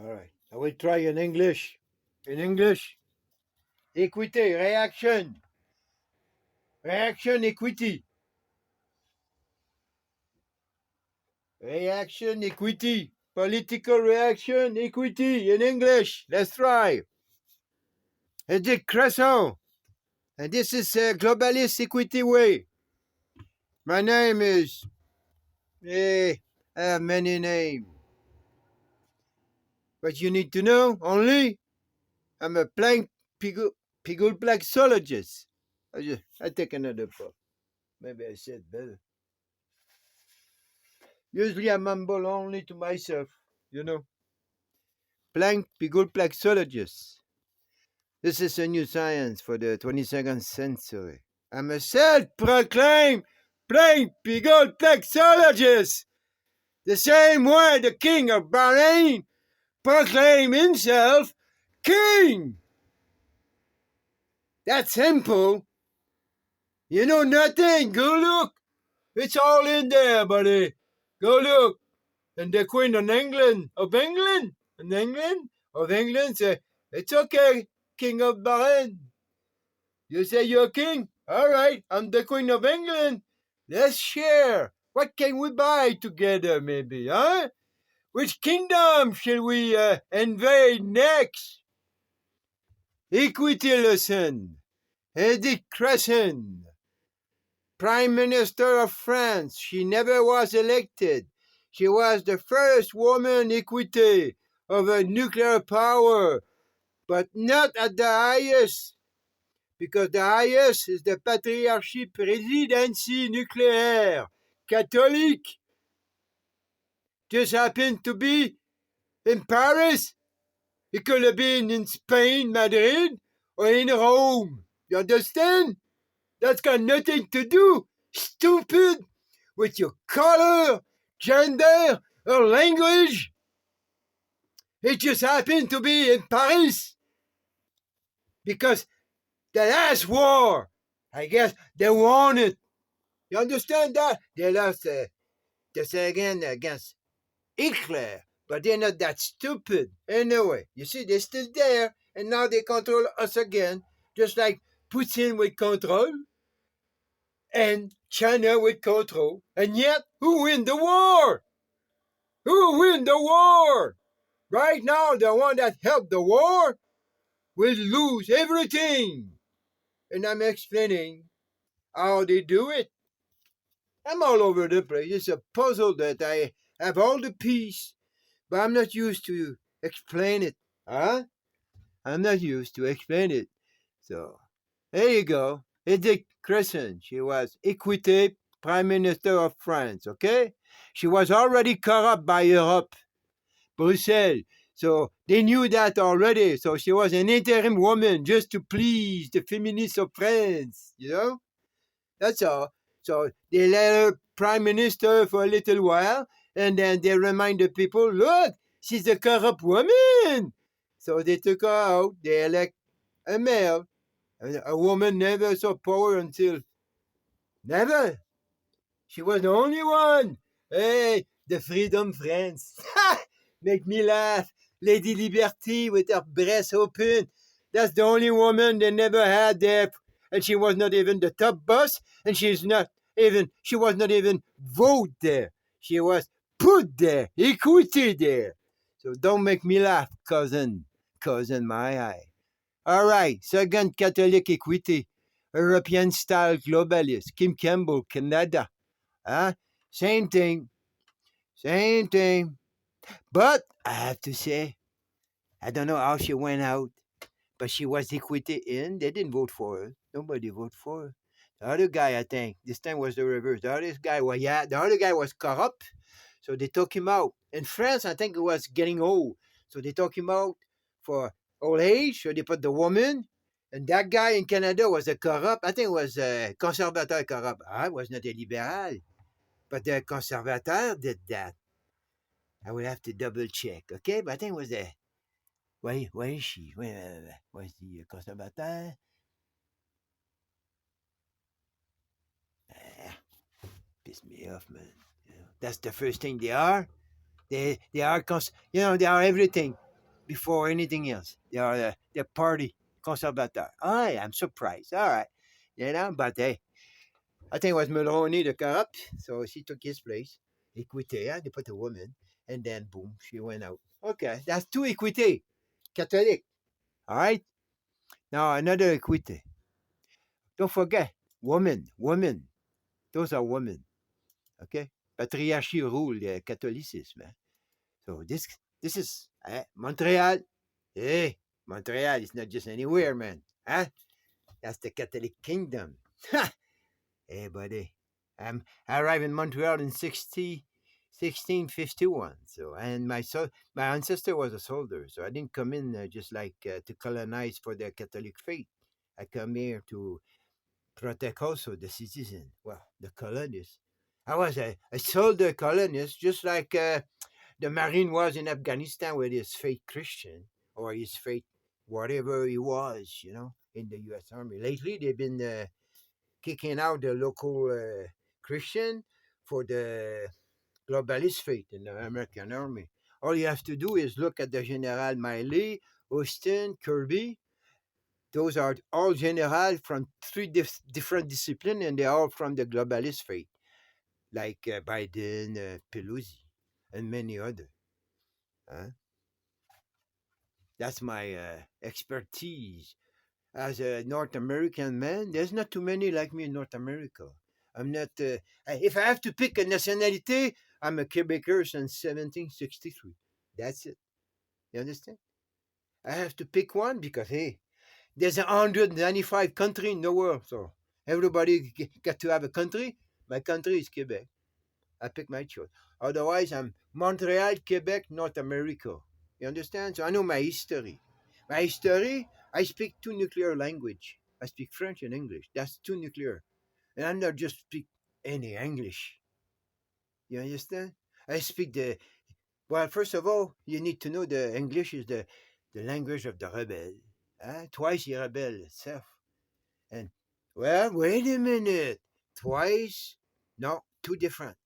All right. I will try in English. In English. Equity, reaction. Reaction, equity. Reaction, equity. Political reaction, equity in English. Let's try. Edith Cresson. And this is a globalist equity way. My name is. I have many names. But you need to know only I'm a blank pigul blaxologist. I take another puff. Maybe I said better. Usually I mumble only to myself, you know. Blank pigul blaxologist. This is a new science for the 22nd century. I'm a self-proclaimed blank pigul blaxologist. The same way the king of Bahrain proclaimed himself king. That's simple. You know nothing. Go look. It's all in there, buddy. Go look. And the Queen of England, say, it's okay, King of Bahrain. You say you're king? All right, I'm the Queen of England. Let's share. What can we buy together, maybe, huh? Which kingdom shall we invade next? Equity lesson. Edith Cresson, Prime Minister of France. She never was elected. She was the first woman equity of a nuclear power, but not at the highest, because the highest is the Patriarchie Presidency Nucléaire, Catholic. Just happened to be in Paris. It could have been in Spain, Madrid, or in Rome. You understand? That's got nothing to do, stupid, with your color, gender, or language. It just happened to be in Paris. Because the last war, I guess they won it. You understand that? They lost, to say again, against Hitler. But they're not that stupid. Anyway, you see, they're still there, and now they control us again, just like Putin with control, and China with control. And yet, who win the war? Who win the war? Right now, the one that helped the war will lose everything. And I'm explaining how they do it. I'm all over the place. It's a puzzle that I have all the pieces, but I'm not used to explain it. Huh? I'm not used to explain it. So, there you go. Edith Cresson. She was Equity Prime Minister of France, okay? She was already corrupt by Europe, Brussels. So they knew that already. So she was an interim woman just to please the feminists of France, you know? That's all. So they let her prime minister for a little while, and then they remind the people, look, she's a corrupt woman. So they took her out. They elect a male. A woman never saw power until never. She was the only one. Hey, the freedom friends. Make me laugh. Lady Liberty with her breasts open. That's the only woman they never had there. And she was not even the top boss. And she was not even voted there. She was put there. Equity there. So don't make me laugh, cousin. Cousin my eye. All right. Second Catholic equity. European style globalist. Kim Campbell, Canada. Huh? Same thing. Same thing. But I have to say, I don't know how she went out, but she was equity in. They didn't vote for her. Nobody voted for her. The other guy, I think, this time was the reverse. The other guy was corrupt, so they took him out. In France, I think it was getting old, so they took him out for old age. So they put the woman, and that guy in Canada was a corrupt. I think it was a conservateur corrupt. I was not a liberal, but the conservateur did that. I will have to double check, okay? But I think it was a. Where is she? Where's the conservateur? Piss me off, man. You know, that's the first thing they are. They are they are everything. before anything else. They are the party conservateur. I'm surprised. All right, but hey, I think it was Mulroney the corrupt, so she took his place. Equity, they put a woman, and then boom, she went out. Okay, that's two equity, Catholic. All right, now another equity. Don't forget, women, those are women. Okay, patriarchy rule Catholicism. So this is Montreal. Hey, Montreal is not just anywhere, man. Huh? That's the Catholic Kingdom. Hey, buddy. I arrived in Montreal in 1651. So, and my ancestor was a soldier, so I didn't come in just like to colonize for the Catholic faith. I come here to protect also the citizen, well, the colonists. I was a soldier colonist, just like the Marine was in Afghanistan with his faith Christian or his faith whatever he was, in the U.S. Army. Lately, they've been kicking out the local Christian for the globalist faith in the American Army. All you have to do is look at the General Miley, Austin, Kirby. Those are all generals from three different disciplines, and they're all from the globalist faith, like Biden, Pelosi, and many others. Huh? That's my expertise. As a North American man, there's not too many like me in North America. I'm not. If I have to pick a nationality, I'm a Quebecer since 1763. That's it. You understand? I have to pick one because hey, there's 195 countries in the world, so everybody got to have a country. My country is Quebec. I pick my choice. Otherwise, I'm Montreal, Quebec, North America. You understand? So I know my history. My history, I speak two nuclear language. I speak French and English. That's two nuclear. And I'm not just speak any English. You understand? I speak well, first of all, you need to know the English is the language of the rebel. Twice he rebel itself. And, well, wait a minute. Twice? No, two different.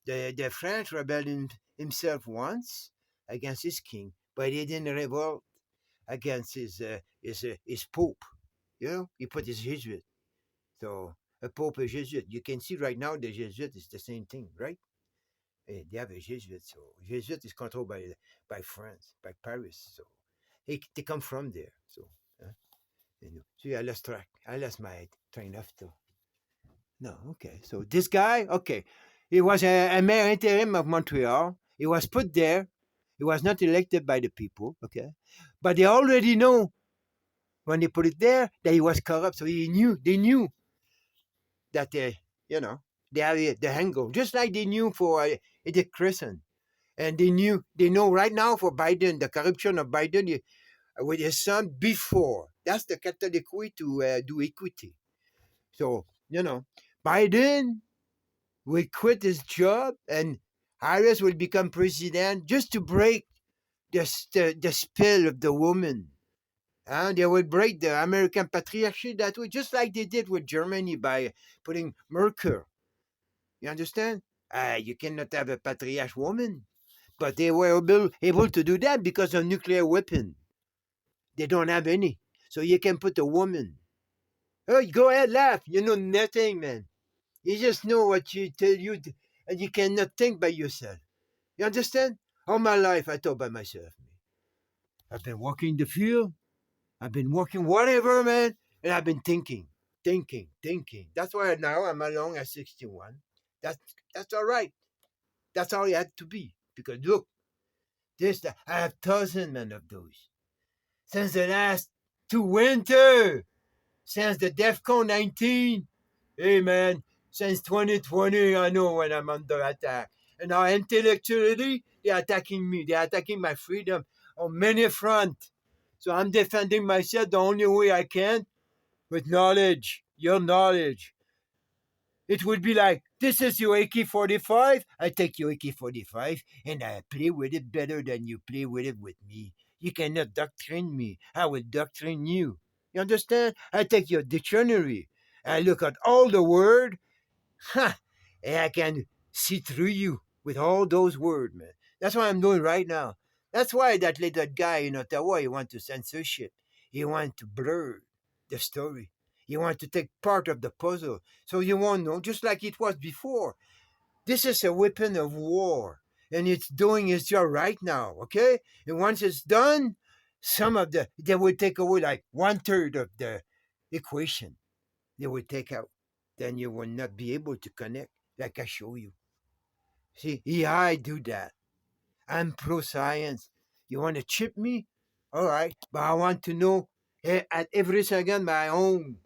The French rebelled himself once against his king, but he didn't revolt against his pope. He put his Jesuit. So a pope, a Jesuit. You can see right now the Jesuit is the same thing, right? They have a Jesuit. So Jesuit is controlled by France, by Paris. So they come from there. So see, I lost track. I lost my train of thought. No, okay. So this guy, okay, he was a mayor interim of Montreal. He was put there. He was not elected by the people, okay, but they already know when they put it there that he was corrupt. So they knew that they had the angle, just like they knew for Dick Crescent, and they know right now for Biden, the corruption of Biden with his son before. That's the Catholic way to do equity. So Biden will quit his job and Harris will become president just to break the spell of the woman. And they will break the American patriarchy that way, just like they did with Germany by putting Merkel. You understand? You cannot have a patriarch woman. But they were able to do that because of nuclear weapon. They don't have any. So you can put a woman. Oh, go ahead, laugh. You know nothing, man. You just know what you tell you, and you cannot think by yourself. You understand? All my life, I thought by myself. I've been walking the field. I've been walking whatever, man, and I've been thinking. That's why now I'm alone at 61. That's that's all right. That's all it had to be. Because look, I have thousands, man, of those since the last two winter, since the DEFCON 19. Hey, man, since 2020, I know when I'm under attack. And now intellectually, they're attacking me. They're attacking my freedom on many fronts. So I'm defending myself the only way I can with knowledge, your knowledge. It would be like, this is your AK-45, I take your AK-45 and I play with it better than you play with it with me. You cannot doctrine me. I will doctrine you. You understand? I take your dictionary. I look at all the word, and I can see through you with all those words, man. That's what I'm doing right now. That's why that little guy in Ottawa, he want to censorship. He want to blur the story. He want to take part of the puzzle. So you won't know, just like it was before. This is a weapon of war. And it's doing its job right now, okay? And once it's done, they will take away like 1/3 of the equation. They will take out. Then you will not be able to connect, like I show you. See, yeah, I do that. I'm pro science. You want to chip me? All right. But I want to know at every second my own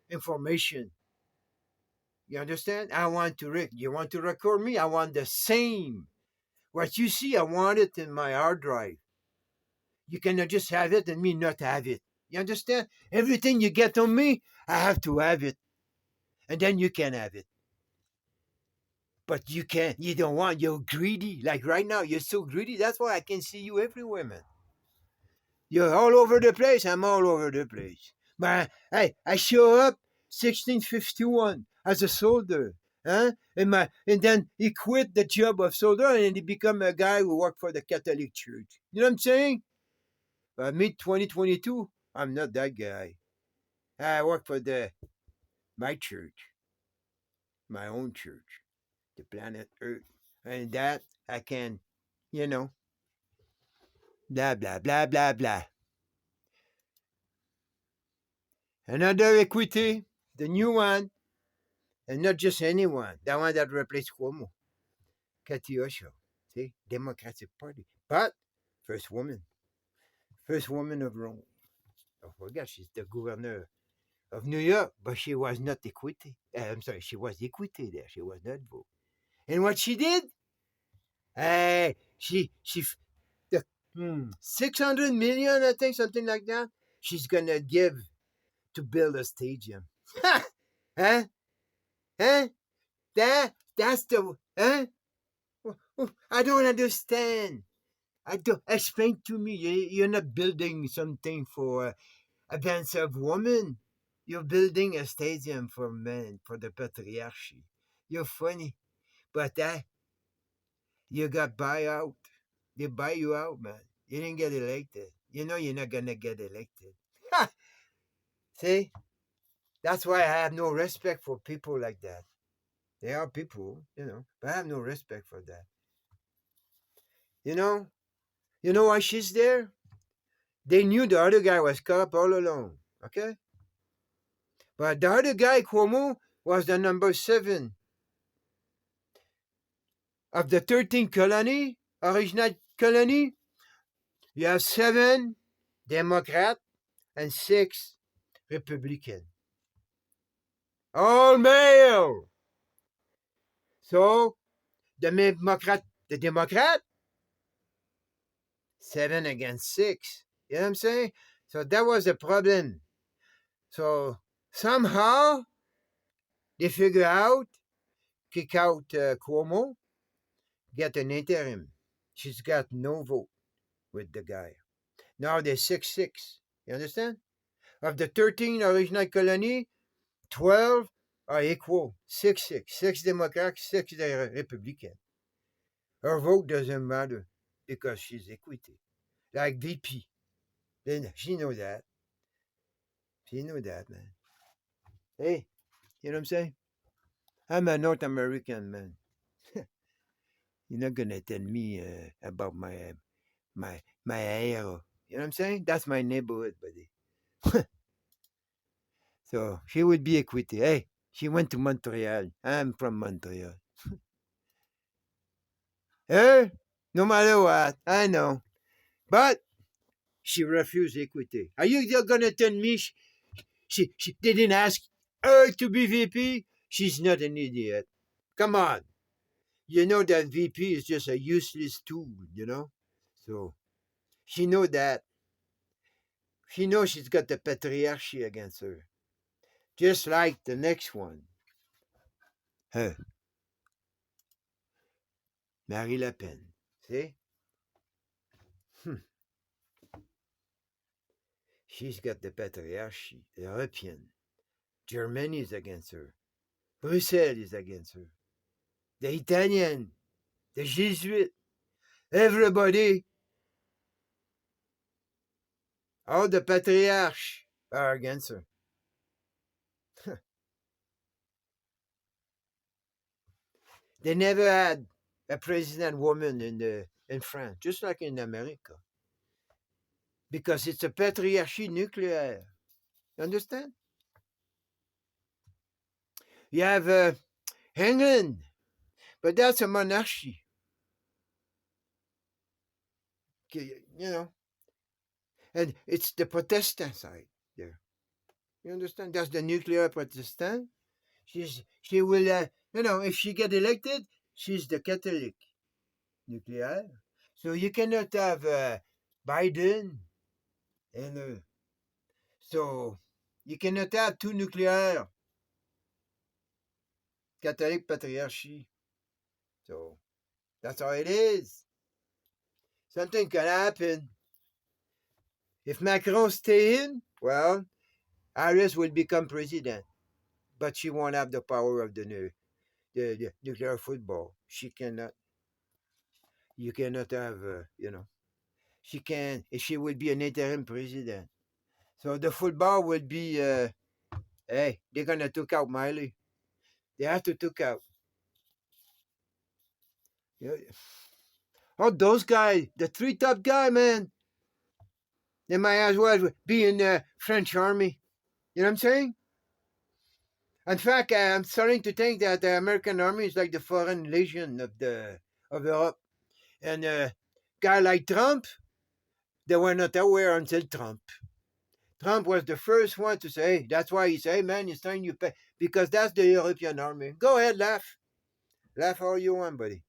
information. You understand? You want to record me? I want the same. What you see, I want it in my hard drive. You cannot just have it and me not have it. You understand? Everything you get on me, I have to have it. And then you can have it. But you can't. You don't want. You're greedy. Like right now, you're so greedy. That's why I can see you everywhere, man. You're all over the place. I'm all over the place. But hey, I show up 1651 as a soldier. Huh? And then he quit the job of soldier and he become a guy who worked for the Catholic Church. You know what I'm saying? But mid 2022, I'm not that guy. I work for my church, my own church, the planet Earth. And that I can, you know, blah blah blah blah blah. Another equity, the new one, and not just anyone, the one that replaced Cuomo, Cathy Osho, see, Democratic Party. But first woman of Rome. Don't forget, she's the governor of New York, but she was not equity. I'm sorry, she was equity there. She was not vote. And what she did? She the 600 million, I think, something like that. She's gonna give to build a stadium. Huh? Huh? That's the huh? I don't understand. I don't explain to me. You're not building something for events of women. You're building a stadium for men, for the patriarchy. You're funny, but you got buyout. They buy you out, man. You didn't get elected. You know you're not gonna get elected. See, that's why I have no respect for people like that. They are people, but I have no respect for that. You know, you know why she's there? They knew the other guy was corrupt all along. Okay, but the other guy, Cuomo, was the number 7 of the 13 colony, original colony. You have 7 Democrat and 6 Republican. All male. So the Democrat, 7 against 6. You know what I'm saying? So that was a problem. So somehow they figure out, kick out Cuomo, get an interim. She's got no vote with the guy. Now they're 6-6. You understand? Of the 13 original colony, 12 are equal. 6-6. 6 Democrats, 6 Republican. Her vote doesn't matter because she's equity. Like VP. Then she know that. She know that, man. Hey, you know what I'm saying? I'm a North American man. You're not gonna tell me about my hair. You know what I'm saying? That's my neighborhood, buddy. So she would be equity. Hey, she went to Montreal. I'm from Montreal. Hey, no matter what, I know. But she refused equity. Are you gonna tell me she didn't ask her to be VP? She's not an idiot. Come on. You know that VP is just a useless tool. So she know that. She knows she's got the patriarchy against her. Just like the next one. Her. Marie Le Pen. See? She's got the patriarchy, the European. Germany is against her. Brussels is against her. The Italian, the Jesuit, everybody All the patriarchs are against her. They never had a president woman in France, just like in America, because it's a patriarchy nuclear. You understand? You have England, but that's a monarchy. You know, and it's the Protestant side there. You understand? That's the nuclear Protestant. She will, if she get elected, she's the Catholic nuclear. So you cannot have Biden and so you cannot have two nuclear Catholic patriarchy. So that's how it is. Something can happen. If Macron stay in, well, Harris will become president, but she won't have the power of the nuclear football. She cannot. You cannot have, she can. She will be an interim president. So the football will be, hey, they're gonna took out Miley. They have to took out. Yeah. Oh, those guys, the three top guy, man. They might as well be in the French army. You know what I'm saying? In fact, I'm starting to think that the American army is like the foreign legion of Europe. And a guy like Trump, they were not aware until Trump. Trump was the first one to say, hey, that's why he said, hey, man, it's time you pay. Because that's the European army. Go ahead, laugh. Laugh all you want, buddy.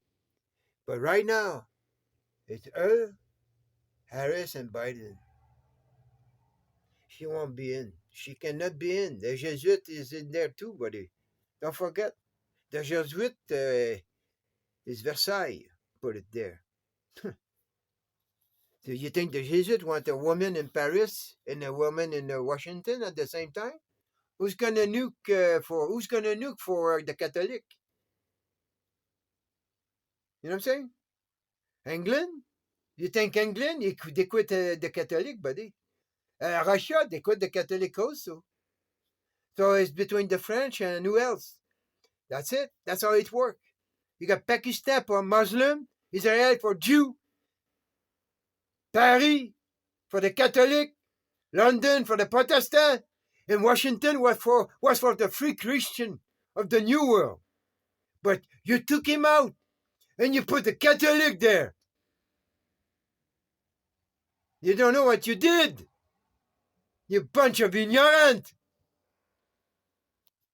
But right now, it's her, Harris, and Biden. She won't be in. She cannot be in. The Jesuit is in there too, buddy. Don't forget. The Jesuit is Versailles. Put it there. So you think the Jesuit want a woman in Paris and a woman in Washington at the same time? Who's gonna nuke for the Catholic? You know what I'm saying? England? You think England? They quit the Catholic, buddy. Russia, they quit the Catholic also. So it's between the French and who else? That's it. That's how it works. You got Pakistan for Muslim, Israel for Jew, Paris for the Catholic, London for the Protestant, and Washington was for the free Christian of the New World. But you took him out and you put the Catholic there. You don't know what you did. You bunch of ignorant.